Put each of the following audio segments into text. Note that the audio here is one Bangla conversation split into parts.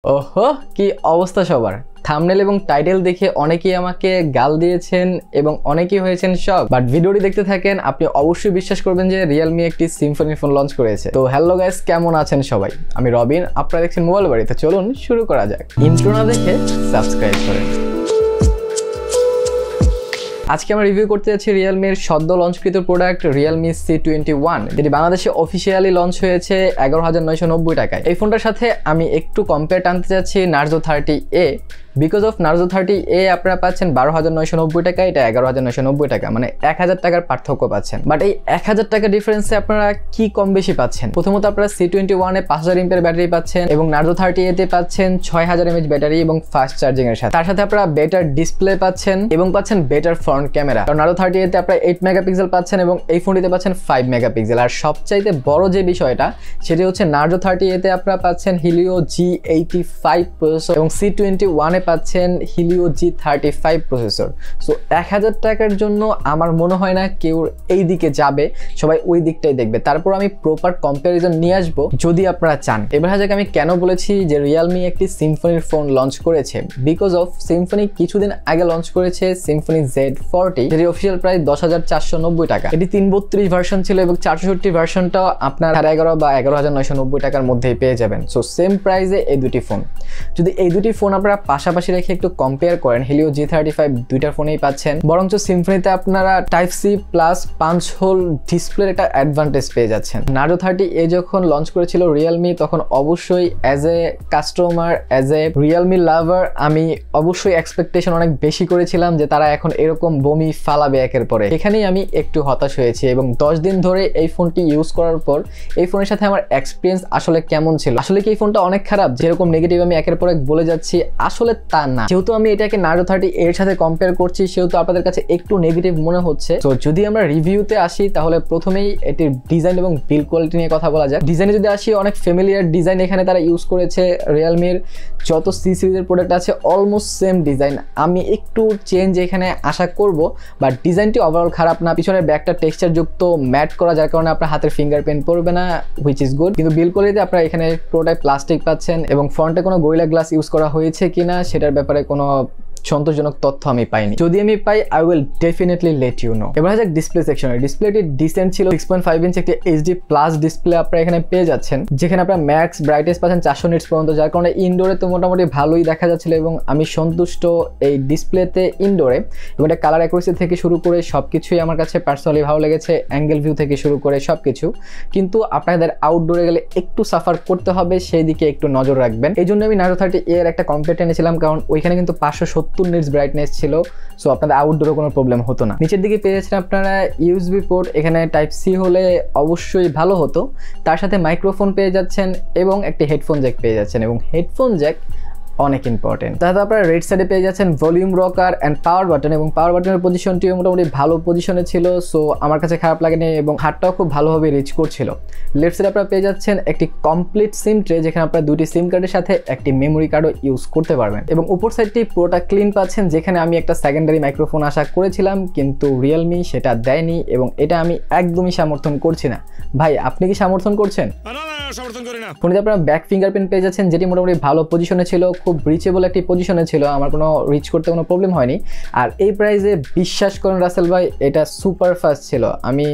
ওহো কি অবস্থা সবার। থাম্বনেল এবং টাইটেল দেখে অনেকেই আমাকে গাল দিয়েছেন এবং অনেকেই হয়েছেন শক, বাট ভিডিওটি দেখতে থাকেন, আপনি অবশ্যই বিশ্বাস করবেন যে রিয়েলমি একটি সিম্ফনি ফোন লঞ্চ করেছে। তো হ্যালো গাইস, কেমন আছেন সবাই? আমি রবিন, আপনারা দেখছেন মোবাইল বাড়ি। তো চলুন শুরু করা যাক। ইন্ট্রো না দেখে সাবস্ক্রাইব করেন। আজকে আমরা রিভিউ করতে যাচ্ছি রিয়েলমির সদ্য লঞ্চকৃত প্রোডাক্ট রিয়েলমি C21, যেটি বাংলাদেশে অফিসিয়ালি লঞ্চ হয়েছে 11,990 টাকায়। এই ফোনটার সাথে আমি একটু কম্পেয়ার টানতে যাচ্ছি Narzo 30A। Because of Narzo 30A আপনারা পাচ্ছেন 12,990 টাকা, এটা 11,990 টাকা, মানে 1,000 টাকার পার্থক্য পাচ্ছেন। বাট এই 1,000 টাকা ডিফারেন্সে আপনারা কি কম বেশি পাচ্ছেন? প্রথমত আপনারা C21-এ 5000 mAh ব্যাটারি পাচ্ছেন এবং নার্জো 30A-তে পাচ্ছেন 6000 mAh ব্যাটারি এবং ফাস্ট চার্জিং এর সাথে। তার সাথে আপনারা বেটার ডিসপ্লে পাচ্ছেন এবং পাচ্ছেন বেটার ফ্রন্ট ক্যামেরা। কারণ নার্জো 30A-তে আপনারা 8 মেগাপিক্সেল পাচ্ছেন এবং এই ফোনটিতে পাচ্ছেন 5 মেগাপিক্সেল। আর সবচাইতে বড় যে বিষয়টা সেটি হচ্ছে নার্জো 30A-তে আপনারা পাচ্ছেন হিলিও G85 প্রসেসর এবং C21-এ পাচ্ছেন হিলিও G35 প্রসেসর। সো 1000 টাকার জন্য আমার মনে হয় না কেউ এই দিকে যাবে, সবাই ওই দিকটাই দেখবে। তারপর আমি প্রপার কম্প্যারিজন নিয়ে আসবো যদি আপনারা চান। এবার হাজাক আমি কেন বলেছি যে রিয়েলমি একটি সিম্ফনির ফোন লঞ্চ করেছে। বিকজ অফ সিম্ফনি কিছুদিন আগে লঞ্চ করেছে সিম্ফনি Z40, যেটি অফিসিয়াল প্রাইস 10,490 টাকা। এটি 332 ভার্সন ছিল এবং 464 ভার্সনটাও আপনার 11,500 বা 11,990 টাকার মধ্যেই পেয়ে যাবেন। সো সেম প্রাইসে এই দুটি ফোন। যদি এই দুটি ফোন আপনারা পাশাপাশি রেখে একটু কম্পেয়ার করেন, হিলিও G35 দুইটার ফোনেই পাচ্ছেন, বরঞ্চ সিম্ফনিতে আপনারা টাইপ সি প্লাস 5 হোল ডিসপ্লের একটা অ্যাডভান্টেজ পেয়ে যাচ্ছেন। নার্জো 30A যখন লঞ্চ করেছিল রিয়েলমি, তখন অবশ্যই as a customer, as a Realme lover, আমি অবশ্যই এক্সপেকটেশন অনেক বেশি করেছিলাম যে তারা এখন এরকম বমি ফালাবে একের পরে। এখানেই আমি একটু হতাশ হয়েছি এবং 10 দিন ধরে এই ফোনটি ইউজ করার পর এই ফোনের সাথে আমার এক্সপিরিয়েন্স আসলে কেমন ছিল। আসলে কি এই ফোনটা অনেক খারাপ যেরকম নেগেটিভ আমি একের পর এক বলে যাচ্ছি? আসলে তা না। যেহেতু আমি এটাকে নার্জো 30 এর সাথে কম্পেয়ার করছি, সেহেতু আপনাদের কাছে একটু নেগেটিভ মনে হচ্ছে। তো যদি আমরা রিভিউতে আসি, তাহলে প্রথমেই এটির ডিজাইন এবং বিল্ড কোয়ালিটি নিয়ে কথা বলা যাক। ডিজাইনে যদি আসি, অনেক ফ্যামিলিয়ার ডিজাইন এখানে তারা ইউজ করেছে। রিয়েলমির যত সি সিরিজের প্রোডাক্ট আছে অলমোস্ট সেম ডিজাইন। আমি একটু চেঞ্জ এখানে আশা করব, বাট ডিজাইনটি ওভারঅল খারাপ না। পিছনের ব্যাকটা টেক্সচার যুক্ত ম্যাট করা, যার কারণে আপনার হাতের ফিঙ্গারপ্রিন্ট পড়বে না, হুইচ ইজ গুড। কিন্তু বিল্ড কোয়ালিটিতে আপনারা এখানে পুরোটাই প্লাস্টিক পাচ্ছেন এবং ফ্রন্টে কোনো গরিলা গ্লাস ইউজ করা হয়েছে কিনা সেটার ব্যাপারে কোনো সন্তোষজনক তথ্য আমি পাইনি। যদি আমি পাই, I will definitely let you know. এবার যাক ডিসপ্লে সেকশনে। ডিসপ্লেটি ডিসেন্ট ছিল, 6.5 ইঞ্চ একটি HD প্লাস ডিসপ্লে আপনারা এখানে পেয়ে যাচ্ছেন, যেখানে আপনারা ম্যাক্স ব্রাইটনেস পাচ্ছেন 400 নিটস পর্যন্ত, যার কারণে ইনডোরে তো মোটামুটি ভালোই দেখা যাচ্ছিল এবং আমি সন্তুষ্ট এই ডিসপ্লেতে ইনডোরে। এবং এটা কালার অ্যাকুরেসি থেকে শুরু করে সবকিছুই আমার কাছে পার্সোনালি ভালো লেগেছে, অ্যাঙ্গেল ভিউ থেকে শুরু করে সবকিছু। কিন্তু আপনাদের আউটডোরে গেলে একটু সাফার করতে হবে, সেই দিকে একটু নজর রাখবেন। এই জন্য আমি নার্জো 30A এর একটা কম্পেয়ার এনেছিলাম, কারণ ওইখানে কিন্তু 570 নিটস ব্রাইটনেস ছিল। সো আপনাদের আউটডোরে কোনো প্রবলেম হতো না। নিচের দিকে পেয়ে যাচ্ছেন আপনারা USB পোর্ট, এখানে টাইপ সি হলে অবশ্যই ভালো হতো। তার সাথে মাইক্রোফোন পেয়ে যাচ্ছেন এবং একটি হেডফোন জ্যাক পেয়ে যাচ্ছেন, এবং হেডফোন জ্যাক অনেক ইম্পর্টেন্ট। তাহলে আপনারা রাইট সাইডে পেয়ে যাচ্ছেন volume rocker and power button, এবং পাওয়ার বাটনের পজিশনটিও মোটামুটি ভালো পজিশনে ছিল। সো আমার কাছে খারাপ লাগেনি এবং হাতটাও খুব ভালোভাবে রিচ করছিল। লেফট সাইডে আপনারা পেয়ে যাচ্ছেন একটি কমপ্লিট সিম ট্রে, যেখানে আপনারা দুটি সিম কার্ডের সাথে একটি মেমোরি কার্ডও ইউজ করতে পারবেন। এবং উপর সাইডটি পুরোটা ক্লিন পাচ্ছেন, যেখানে আমি একটা সেকেন্ডারি মাইক্রোফোন আশা করেছিলাম, কিন্তু রিয়েলমি সেটা দেয়নি এবং এটা আমি একদমই সমর্থন করছি না। ভাই, আপনি কি সমর্থন করছেন? সমর্থন করি না। ফোনে আপনারা ব্যাক ফিঙ্গারপ্রিন্ট পেয়ে যাচ্ছেন, যেটি মোটামুটি ভালো পজিশনে ছিল, খুব রিচেবল একটি পজিশনে ছিল, আমার কোনো রিচ করতে কোনো প্রবলেম হয়নি। আর এই প্রাইসে বিশ্বাস করেন রাসেল ভাই, এটা সুপার ফাস্ট ছিল। আমি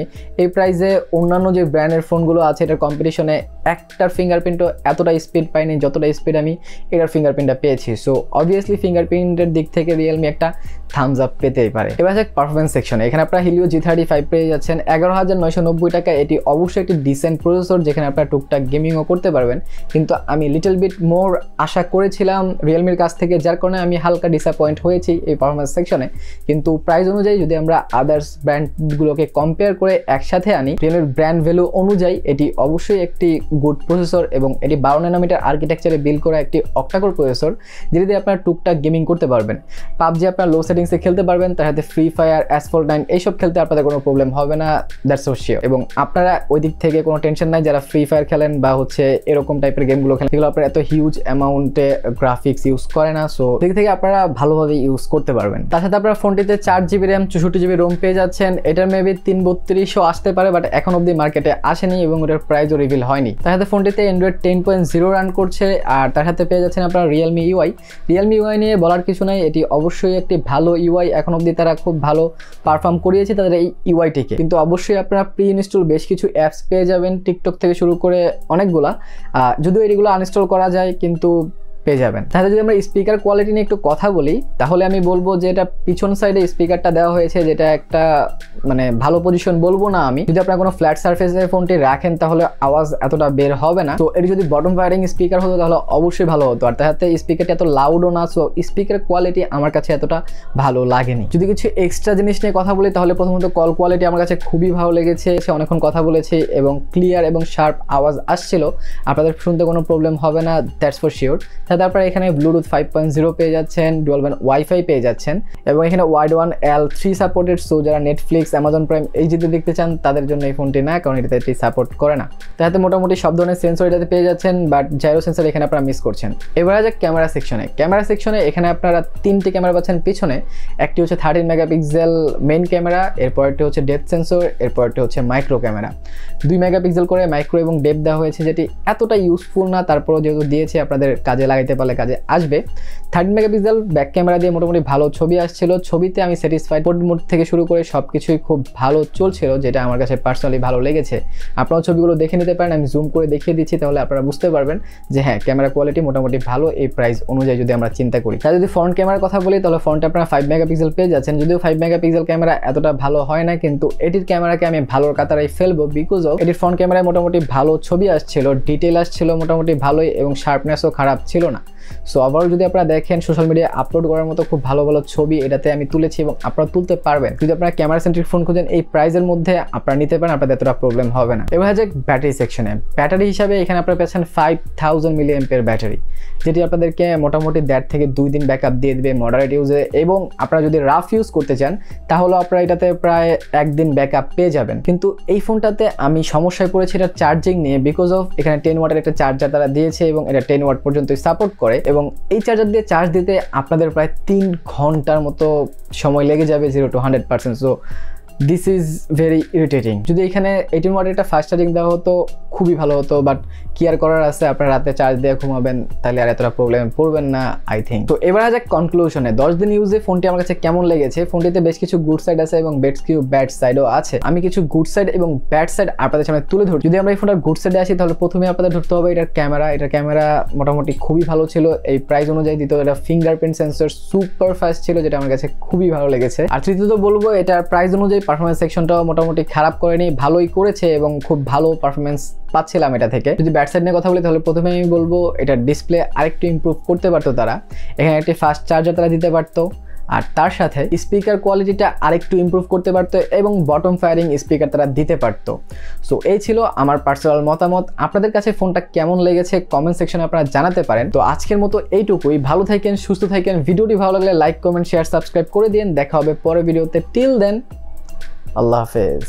এই প্রাইসে অন্যান্য যে ব্র্যান্ডের ফোনগুলো আছে এটার কম্পিটিশনে একটার ফিঙ্গারপ্রিন্টও এতটা স্পিড পাইনি যতটা স্পিড আমি এটার ফিঙ্গারপ্রিন্টটা পেয়েছি। সো অবভিয়াসলি ফিঙ্গারপ্রিন্টের দিক থেকে রিয়েলমি একটা থামস আপ পেতেই পারে। এবার যাক পারফরমেন্স সেকশনে। এখানে আপনারা হিলিও G35 পেয়ে যাচ্ছেন 11,990 টাকা। এটি অবশ্যই একটি ডিসেন্ট প্রসেসর, যেখানে আপনারা টুকটাক গেমিংও করতে পারবেন, কিন্তু আমি লিটল বিট মোর আশা করেছিলাম রিয়েলমির কাছ থেকে, যার কারণে আমি হালকা ডিসঅ্যাপয়েন্ট হয়েছি এই পারফরমেন্স সেকশনে। কিন্তু প্রাইস অনুযায়ী যদি আমরা আদার্স ব্র্যান্ডগুলোকে কম্পেয়ার করে একসাথে আনি, রিয়েলমির ব্র্যান্ড ভ্যালু অনুযায়ী এটি অবশ্যই একটি গুড প্রসেসর এবং এটি 12 ন্যানোমিটার আর্কিটেকচারে বিল্ড করা একটি অক্টাকোর প্রসেসর, যেটি দিয়ে আপনারা টুকটাক গেমিং করতে পারবেন। পাবজি আপনারা লো সেটিংসে খেলতে পারবেন, তার সাথে ফ্রি ফায়ার, অ্যাসফল্ট 9 এইসব খেলতে আপনাদের কোনো প্রবলেম হবে না, দ্যাটস ফর শিওর। এবং আপনারা ওই দিক থেকে কোনো টেনশন নাই, যারা ফ্রি ফায়ার খেলেন বা হচ্ছে এরকম টাইপের গেমগুলো খেলেন, সেগুলো আপনারা এত হিউজ অ্যামাউন্টে গ্রাফিক্স ইউজ করে না। সো দিক থেকে আপনারা ভালোভাবে ইউজ করতে পারবেন। তার সাথে আপনারা ফোনটিতে 4GB র্যাম 64GB রোম পেয়ে যাচ্ছেন। এটার মেবি 332 আসতে পারে, বাট এখন অব্দি মার্কেটে আসেনি এবং ওটার প্রাইসও রিভিল হয়নি। তার সাথে ফোনটিতে অ্যান্ড্রয়েড 10.0 রান করছে, আর তার সাথে পেয়ে যাচ্ছেন আপনারা রিয়েলমি ইউআই। রিয়েলমি ইউআই নিয়ে বলার কিছু নাই, এটি অবশ্যই একটি ভালো ইউআই। এখন অবধি তারা খুব ভালো পারফর্ম করিয়েছে তাদের এই ইউআইটিকে। কিন্তু অবশ্যই আপনারা প্রি ইনস্টল বেশ কিছু অ্যাপস পেয়ে যাবেন, টিকটক থেকে শুরু করে অনেকগুলা, যদিও এগুলো আনইনস্টল করা যায় কিন্তু পেয়ে যাবেন। তাহলে যদি আমরা স্পিকার কোয়ালিটি নিয়ে একটু কথা বলি, তাহলে আমি বলবো যে এটা পিছন সাইডে স্পিকারটা দেওয়া হয়েছে, যেটা একটা মানে ভালো পজিশন বলবো না আমি। যদি আপনারা কোনো ফ্ল্যাট সারফেসে ফোনটি রাখেন তাহলে আওয়াজ এতটা বের হবে না। তো এটি যদি বটম ফায়ারিং স্পিকার হতো তাহলে অবশ্যই ভালো হতো। আর তার সাথে স্পিকারটি এত লাউডও না, সো স্পিকার কোয়ালিটি আমার কাছে এতটা ভালো লাগেনি। যদি কিছু এক্সট্রা জিনিস নিয়ে কথা বলি তাহলে প্রথমত কল কোয়ালিটি আমার কাছে খুবই ভালো লেগেছে। সে অনেকক্ষণ কথা বলেছি এবং ক্লিয়ার এবং শার্প আওয়াজ আসছিল, আপনাদের শুনতে কোনো প্রবলেম হবে না, দ্যাটস ফর শিওর। তারপরে এখানে ব্লুটুথ 5.0 পেয়ে যাচ্ছেন, ডুয়াল ব্যান্ড ওয়াইফাই পেয়ে যাচ্ছেন এবং এখানে wide one L3 supported. So যারা নেটফ্লিক্স, অ্যামাজন প্রাইম এই যেতে দেখতে চান তাদের জন্য এই ফোনটি না, কারণ এটাতে এটি সাপোর্ট করে না। তাতে মোটামুটি সব ধরনের সেন্সর এটাতে পেয়ে যাচ্ছেন, বাট জাইরো সেন্সর এখানে আপনারা মিস করছেন। এবার আছে ক্যামেরা সেকশনে। ক্যামেরা সেকশনে এখানে আপনারা 3টি ক্যামেরা পাচ্ছেন পিছনে। একটি হচ্ছে 13 মেগাপিক্সেল মেইন ক্যামেরা, এরপরটি হচ্ছে ডেপথ সেন্সর, এরপরটি হচ্ছে মাইক্রো ক্যামেরা। 2 মেগাপিক্সেল করে মাইক্রো এবং ডেপথ দেওয়া হয়েছে, যেটি এতটা ইউজফুল না, তারপরেও যেহেতু দিয়েছে আপনাদের কাজে লাগাইতে পারলে কাজে আসবে। 13 মেগাপিক্সেল ব্যাক ক্যামেরা দিয়ে মোটামুটি ভালো ছবি আসছিল। ছবিতে আমি স্যাটিসফাইড, পোর্ট মোড থেকে শুরু করে সব কিছুই খুব ভালো চলছিল, যেটা আমার কাছে পার্সোনালি ভালো লেগেছে। আপনারা ছবিগুলো দেখে নিতে পারেন, আমি জুম করে দেখিয়ে দিচ্ছি, তাহলে আপনারা বুঝতে পারবেন যে হ্যাঁ ক্যামেরা কোয়ালিটি মোটামুটি ভালো এই প্রাইস অনুযায়ী যদি আমরা চিন্তা করি। তাই যদি ফ্রন্ট ক্যামেরার কথা বলি তাহলে ফ্রন্টে আপনারা 5 মেগাপিক্সেল পেয়ে যাচ্ছেন। যদিও 5 মেগাপিক্সেল ক্যামেরা এতটা ভালো হয় না, কিন্তু এটির ক্যামেরাকে আমি ভালোর কাতারাই ফেলবো, বিকজ অফ এটির ফ্রন্ট ক্যামেরায় মোটামুটি ভালো ছবি আসছিল, ডিটেল আসছিল মোটামুটি ভালোই এবং শার্পনেসও খারাপ ছিল না। সো ওভারঅল যদি আপনারা দেখেন সোশ্যাল মিডিয়ায় আপলোড করার মতো খুব ভালো ভালো ছবি এটাতে আমি তুলেছি এবং আপনারা তুলতে পারবেন। যদি আপনারা ক্যামেরা সেন্ট্রিক ফোন খুঁজেন এই প্রাইসের মধ্যে আপনারা নিতে পারেন, আপনাদের এতটা প্রবলেম হবে না। এবার হচ্ছে ব্যাটারি সেকশনে। ব্যাটারি হিসাবে এখানে আপনারা পেয়েছেন 5000 mAh ব্যাটারি, যেটি আপনাদেরকে মোটামুটি 1.5 থেকে 2 দিন ব্যাকআপ দিয়ে দেবে মডারেট ইউজে। এবং আপনারা যদি রাফ ইউজ করতে চান তাহলে আপনারা এটাতে প্রায় 1 দিন ব্যাকআপ পেয়ে যাবেন। কিন্তু এই ফোনটাতে আমি সমস্যায় পড়েছি এটা চার্জিং নিয়ে, বিকজ অফ এখানে 10 ওয়াটের একটা চার্জার তারা দিয়েছে এবং এটা 10 ওয়াট পর্যন্ত সাপোর্ট করে, এবং এই চার্জার দিয়ে চার্জ দিতে আপনাদের প্রায় 3 ঘন্টার মতো সময় লেগে যাবে 0 to 100%। So this is very irritating. যদি এখানে 18 ওয়াটের একটা ফাস্ট চার্জিং দেওয়া হতো খুবই ভালো হতো, বাট কি আর করার আছে, আপনারা রাতে চার্জ দিয়ে ঘুমাবেন, তাহলে আর এতটা প্রবলেম পড়বেন না আই থিঙ্ক। তো এবার আছে কনক্লুশনে। 10 দিন ইউজে ফোনটি আমার কাছে কেমন লেগেছে। ফোনটিতে বেশ কিছু গুড সাইড আছে এবং বেশ কিছু ব্যাড সাইডও আছে। আমি কিছু গুড সাইড এবং ব্যাড সাইড আপনাদের সামনে তুলে ধরি। যদি আমরা এই ফোনটার গুড সাইডে আসি তাহলে প্রথমে আপনাদের ধরতে হবে এটার ক্যামেরা। এটার ক্যামেরা মোটামুটি খুবই ভালো ছিল এই প্রাইস অনুযায়ী। দ্বিতীয়, এটা ফিঙ্গারপ্রিন্ট সেন্সর সুপার ফাস্ট ছিল, যেটা আমার কাছে খুবই ভালো লেগেছে। আর তৃতীয়ত বলবো এটার প্রাইস অনুযায়ী পারফরমেন্স সেকশনটাও মোটামুটি খারাপ করেনি, ভালোই করেছে এবং খুব ভালো পারফরমেন্স পাচ্ছিলাম এটা থেকে। যদি ব্যাড সাইড নিয়ে কথা বলি তাহলে প্রথমে আমি বলবো এটার ডিসপ্লে আরেকটু ইমপ্রুভ করতে পারতো তারা। এখানে একটি ফাস্ট চার্জার তারা দিতে পারতো, আর তার সাথে স্পিকার কোয়ালিটিটা আরেকটু ইমপ্রুভ করতে পারতো এবং বটম ফায়ারিং স্পিকার তারা দিতে পারতো। সো এই ছিল আমার পার্সোনাল মতামত। আপনাদের কাছে ফোনটা কেমন লেগেছে কমেন্ট সেকশনে আপনারা জানাতে পারেন। তো আজকের মতো এইটুকুই। ভালো থাকেন, সুস্থ থাকেন। ভিডিওটি ভালো লাগলে লাইক, কমেন্ট, শেয়ার, সাবস্ক্রাইব করে দিন। দেখা হবে পরের ভিডিওতে। টিল দেন, আল্লাহ হাফেজ।